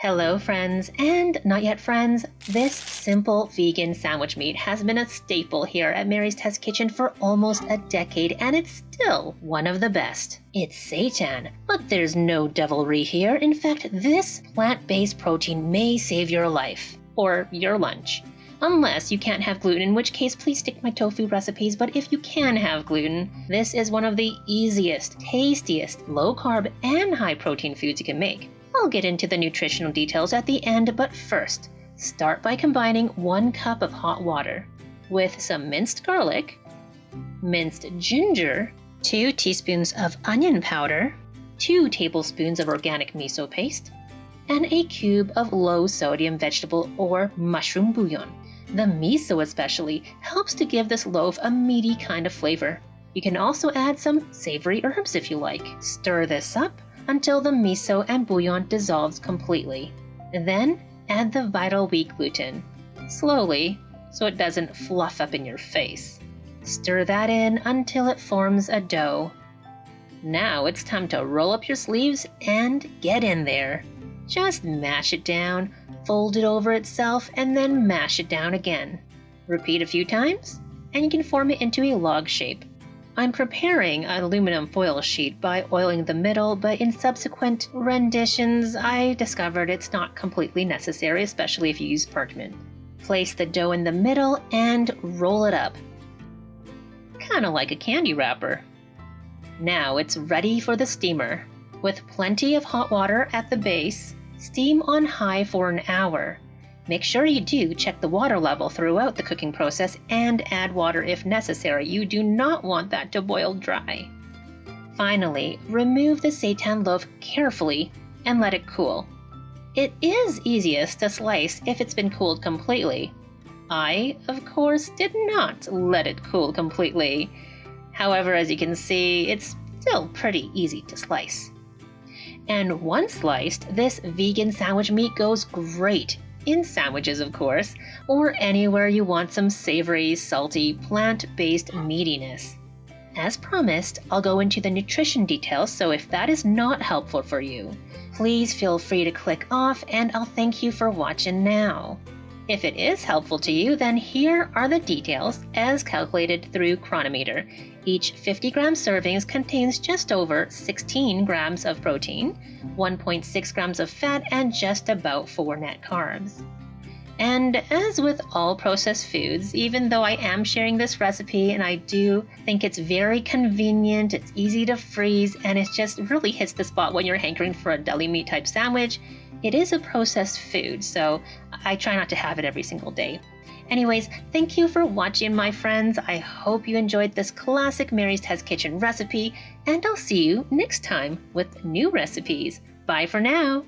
Hello friends, and not yet friends. This simple vegan sandwich meat has been a staple here at Mary's Test Kitchen for almost a decade, and it's still one of the best. It's seitan, but there's no devilry here. In fact, this plant-based protein may save your life, or your lunch. Unless you can't have gluten, in which case please stick to my tofu recipes, but if you can have gluten, this is one of the easiest, tastiest, low-carb, and high-protein foods you can make. I'll get into the nutritional details at the end, but first, start by combining 1 cup of hot water with some minced garlic, minced ginger, 2 teaspoons of onion powder, 2 tablespoons of organic miso paste, and a cube of low-sodium vegetable or mushroom bouillon. The miso especially helps to give this loaf a meaty kind of flavor. You can also add some savory herbs if you like. Stir this up until the miso and bouillon dissolves completely. Then add the vital wheat gluten, slowly so it doesn't fluff up in your face. Stir that in until it forms a dough. Now it's time to roll up your sleeves and get in there. Just mash it down, fold it over itself, and then mash it down again. Repeat a few times, and you can form it into a log shape. I'm preparing an aluminum foil sheet by oiling the middle, but in subsequent renditions, I discovered it's not completely necessary, especially if you use parchment. Place the dough in the middle and roll it up. Kinda like a candy wrapper. Now it's ready for the steamer. With plenty of hot water at the base, steam on high for an hour. Make sure you do check the water level throughout the cooking process and add water if necessary. You do not want that to boil dry. Finally, remove the seitan loaf carefully and let it cool. It is easiest to slice if it's been cooled completely. I, of course, did not let it cool completely. However, as you can see, it's still pretty easy to slice. And once sliced, this vegan sandwich meat goes great in sandwiches, of course, or anywhere you want some savory, salty, plant-based meatiness. As promised, I'll go into the nutrition details, so if that is not helpful for you, please feel free to click off and I'll thank you for watching now. If it is helpful to you, then here are the details as calculated through Chronometer. Each 50-gram servings contains just over 16 grams of protein, 1.6 grams of fat, and just about 4 net carbs. And as with all processed foods, even though I am sharing this recipe and I do think it's very convenient, it's easy to freeze, and it just really hits the spot when you're hankering for a deli meat type sandwich, it is a processed food, so I try not to have it every single day. Anyways, thank you for watching, my friends. I hope you enjoyed this classic Mary's Test Kitchen recipe, and I'll see you next time with new recipes. Bye for now.